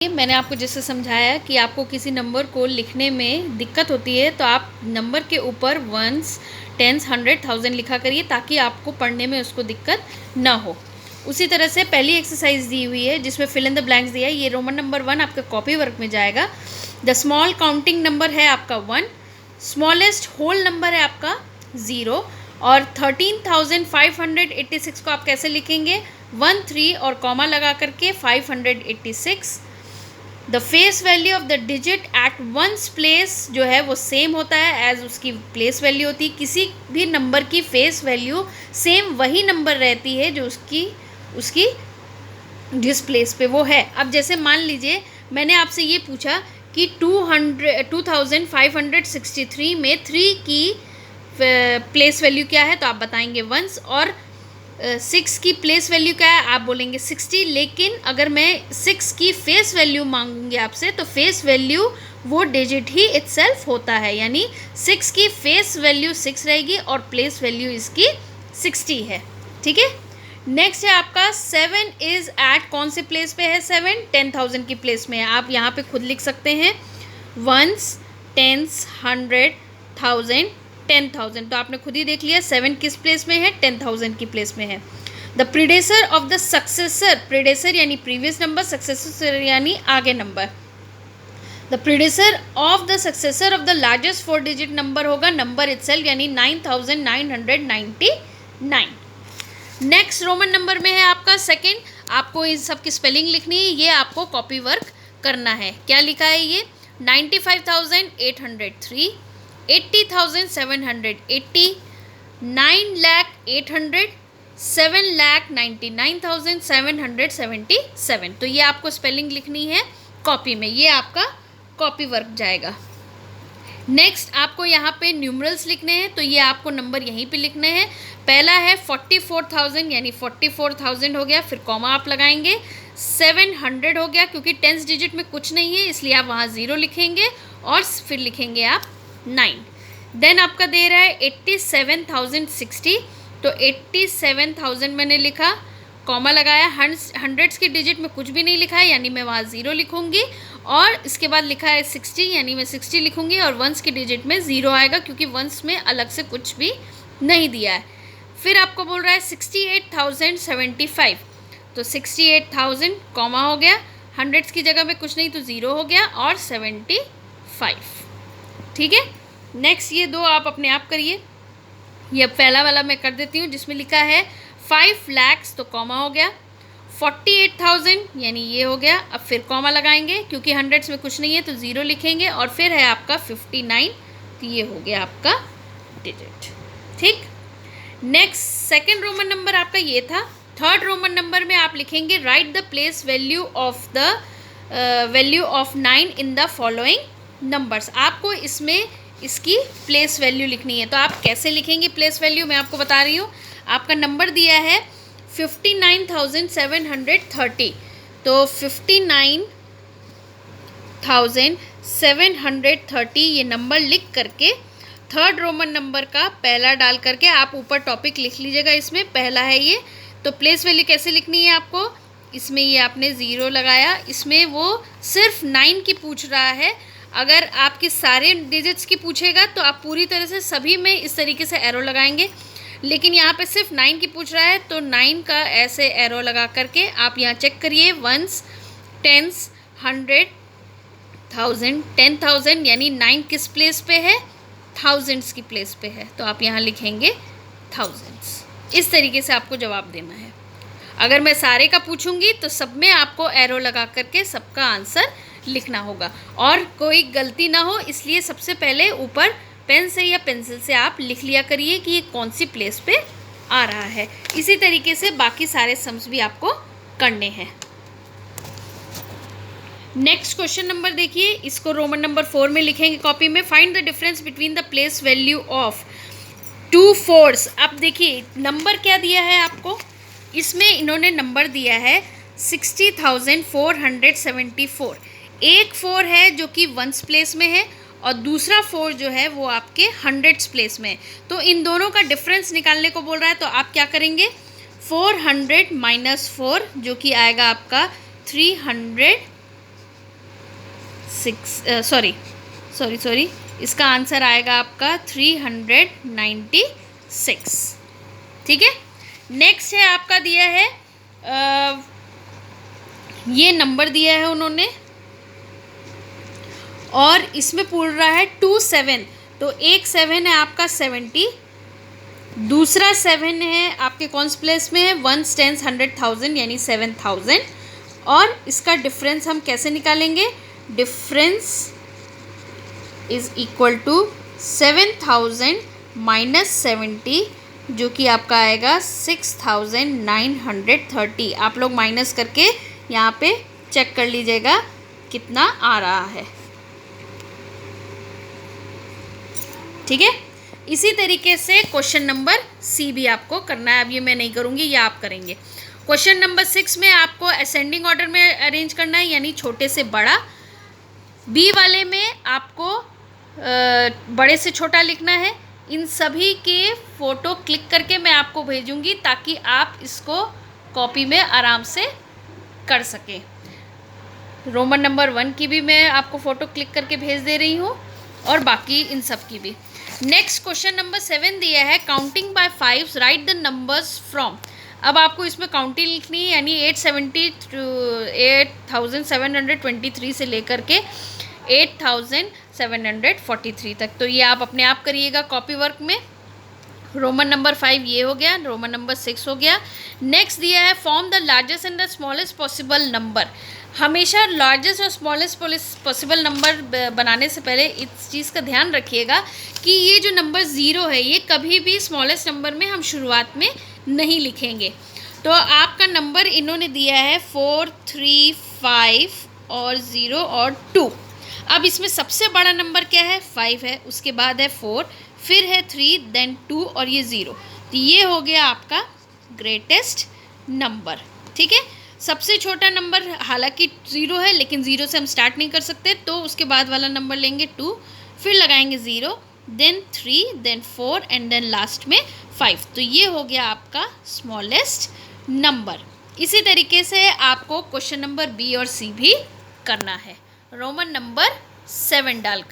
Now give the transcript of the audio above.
मैंने आपको जैसे समझाया कि आपको किसी नंबर को लिखने में दिक्कत होती है तो आप नंबर के ऊपर वंस, टेंस, 100,000 लिखा करिए ताकि आपको पढ़ने में उसको दिक्कत ना हो। उसी तरह से पहली एक्सरसाइज दी हुई है जिसमें फिल इन द ब्लैंक्स दिया है, ये रोमन नंबर 1 आपका कॉपी वर्क में जाएगा। द स्मॉल काउंटिंग नंबर है आपका 1, स्मॉलेस्ट होल नंबर है आपका 0 और 13,586 को आप कैसे लिखेंगे, 1 3 और कॉमा लगा करके 586। The face value of the digit at once place जो है वो सेम होता है एज उसकी प्लेस वैल्यू होती है। किसी भी नंबर की फेस वैल्यू सेम वही नंबर रहती है जो उसकी जिस प्लेस पे वो है। अब जैसे मान लीजिए मैंने आपसे ये पूछा कि 2563 में 3 की प्लेस वैल्यू क्या है, तो आप बताएंगे वंस, और 6 की प्लेस वैल्यू क्या है, आप बोलेंगे 60। लेकिन अगर मैं 6 की फेस वैल्यू मांगूंगी आपसे तो फेस वैल्यू वो डिजिट ही इटसेल्फ होता है, यानी 6 की फेस वैल्यू 6 रहेगी और प्लेस वैल्यू इसकी 60 है। ठीक है। नेक्स्ट है आपका 7 इज़ एट कौन से प्लेस पे है, 7 10,000 की प्लेस में है। आप यहाँ पे खुद लिख सकते हैं वंस, टेंस, 100,000, 10,000। तो आपने खुद ही देख लिया 7 किस प्लेस में है, 10,000 की प्लेस में है। The predecessor of the successor, predecessor यानी प्रीवियस नंबर, सक्सेसर यानी आगे number. The predecessor of the successor of the largest 4 digit number होगा नंबर इटसेल्फ यानी 9,999। नेक्स्ट रोमन नंबर में है आपका सेकेंड। आपको इस सब की स्पेलिंग लिखनी है, ये आपको कॉपी वर्क करना है। क्या लिखा है ये, 95,803, 80,780, 9,08,000, 7,99,777। तो ये आपको स्पेलिंग लिखनी है कॉपी में, ये आपका कॉपी वर्क जाएगा। नेक्स्ट आपको यहाँ पे न्यूमरल्स लिखने हैं, तो ये आपको नंबर यहीं पे लिखने हैं। पहला है 44,000 यानी 44,000 हो गया, फिर कॉमा आप लगाएंगे, 700 हो गया क्योंकि 10th डिजिट में कुछ नहीं है इसलिए आप वहाँ 0 लिखेंगे और फिर लिखेंगे आप 9। देन आपका दे रहा है 87,060, तो 87,000 मैंने लिखा, कॉमा लगाया, हंड्रेड्स की डिजिट में कुछ भी नहीं लिखा है यानी मैं वहाँ 0 लिखूँगी, और इसके बाद लिखा है 60 यानी मैं 60 लिखूँगी, और वंस की डिजिट में 0 आएगा क्योंकि वंस में अलग से कुछ भी नहीं दिया है। फिर आपको बोल रहा है 68,075, तो 68,000 कॉमा हो गया, हंड्रेड्स की जगह में कुछ नहीं तो 0 हो गया, और 75। ठीक है। नेक्स्ट ये दो आप अपने आप करिए। ये पहला वाला मैं कर देती हूँ जिसमें लिखा है 5 लाख, तो कॉमा हो गया, 48,000 यानी ये हो गया, अब फिर कॉमा लगाएंगे क्योंकि हंड्रेड्स में कुछ नहीं है तो 0 लिखेंगे, और फिर है आपका 59, तो ये हो गया आपका डिजिट। ठीक। नेक्स्ट सेकंड रोमन नंबर आपका ये था। थर्ड रोमन नंबर में आप लिखेंगे right the place value of 9 in the following numbers. आपको इसमें इसकी प्लेस वैल्यू लिखनी है, तो आप कैसे लिखेंगे प्लेस वैल्यू मैं आपको बता रही हूँ। आपका नंबर दिया है 59,730, तो 59,730 ये नंबर लिख करके थर्ड रोमन नंबर का पहला डाल करके आप ऊपर टॉपिक लिख लीजिएगा। इसमें पहला है ये, तो प्लेस वैल्यू कैसे लिखनी है आपको, इसमें ये आपने 0 लगाया, इसमें वो सिर्फ 9 की पूछ रहा है। अगर आपके सारे डिजिट्स की पूछेगा तो आप पूरी तरह से सभी में इस तरीके से एरो लगाएंगे, लेकिन यहाँ पे सिर्फ 9 की पूछ रहा है तो 9 का ऐसे एरो लगा करके आप यहाँ चेक करिए, वंस, टेंस, 100,000, 10,000 यानी 9 किस प्लेस पे है, थाउजेंड्स की प्लेस पे है, तो आप यहाँ लिखेंगे थाउजेंड्स। इस तरीके से आपको जवाब देना है। अगर मैं सारे का पूछूंगी तो सब में आपको एरो लगा करके सबका आंसर लिखना होगा और कोई गलती ना हो, इसलिए सबसे पहले ऊपर पेन से या पेंसिल से आप लिख लिया करिए कि ये कौन सी प्लेस पे आ रहा है। इसी तरीके से बाकी सारे सम्स भी आपको करने हैं। नेक्स्ट क्वेश्चन नंबर देखिए, इसको रोमन नंबर 4 में लिखेंगे कॉपी में। Find the difference between the place value of 2 4s। अब देखिए नंबर क्या दिया है आपको, इसमें इन्होंने नंबर दिया है 60,474। एक 4 है जो कि वंस प्लेस में है और दूसरा 4 जो है वो आपके हंड्रेड्स प्लेस में है, तो इन दोनों का डिफरेंस निकालने को बोल रहा है। तो आप क्या करेंगे, 400 - 4 जो कि आएगा आपका 300 सॉरी, इसका आंसर आएगा आपका 396। ठीक है। नेक्स्ट है आपका दिया है ये नंबर दिया है उन्होंने और इसमें पूछ रहा है 2 7, तो एक 7 है आपका 70, दूसरा 7 है आपके कौन से प्लेस में है, 1 10 100,000 यानी 7000, और इसका डिफरेंस हम कैसे निकालेंगे, difference is equal to 7000 minus 70 जो कि आपका आएगा 6930। आप लोग माइनस करके यहाँ पे चेक कर लीजिएगा कितना आ रहा है। ठीक है। इसी तरीके से क्वेश्चन नंबर सी भी आपको करना है। अब ये मैं नहीं करूँगी, ये आप करेंगे। क्वेश्चन नंबर 6 में आपको असेंडिंग ऑर्डर में अरेंज करना है, यानी छोटे से बड़ा। बी वाले में आपको बड़े से छोटा लिखना है। इन सभी के फ़ोटो क्लिक करके मैं आपको भेजूंगी ताकि आप इसको कॉपी में आराम से कर सकें। रोमन नंबर 1 की भी मैं आपको फ़ोटो क्लिक करके भेज दे रही हूँ और बाकी इन सब की भी। नेक्स्ट क्वेश्चन नंबर 7 दिया है counting by 5 write the numbers from. अब आपको इसमें काउंटिंग लिखनी है, यानी 8723 से लेकर के 8743 तक। तो ये आप अपने आप करिएगा कॉपी वर्क में। रोमन नंबर 5 ये हो गया, रोमन नंबर 6 हो गया। नेक्स्ट दिया है form the largest and the smallest possible number. हमेशा लार्जेस्ट और स्मॉलेस्ट पॉसिबल नंबर बनाने से पहले इस चीज़ का ध्यान रखिएगा कि ये जो नंबर 0 है ये कभी भी स्मॉलेस्ट नंबर में हम शुरुआत में नहीं लिखेंगे। तो आपका नंबर इन्होंने दिया है 4 3 5 और 0 और 2। अब इसमें सबसे बड़ा नंबर क्या है, 5 है, उसके बाद है 4, फिर है 3, देन 2 और ये 0। तो ये हो गया आपका ग्रेटेस्ट नंबर। ठीक है। सबसे छोटा नंबर हालांकि 0 है, लेकिन 0 से हम स्टार्ट नहीं कर सकते, तो उसके बाद वाला नंबर लेंगे 2, फिर लगाएंगे 0, then 3, then 4 and then last में 5। तो ये हो गया आपका स्मॉलेस्ट नंबर। इसी तरीके से आपको क्वेश्चन नंबर बी और सी भी करना है, रोमन नंबर 7 डालकर।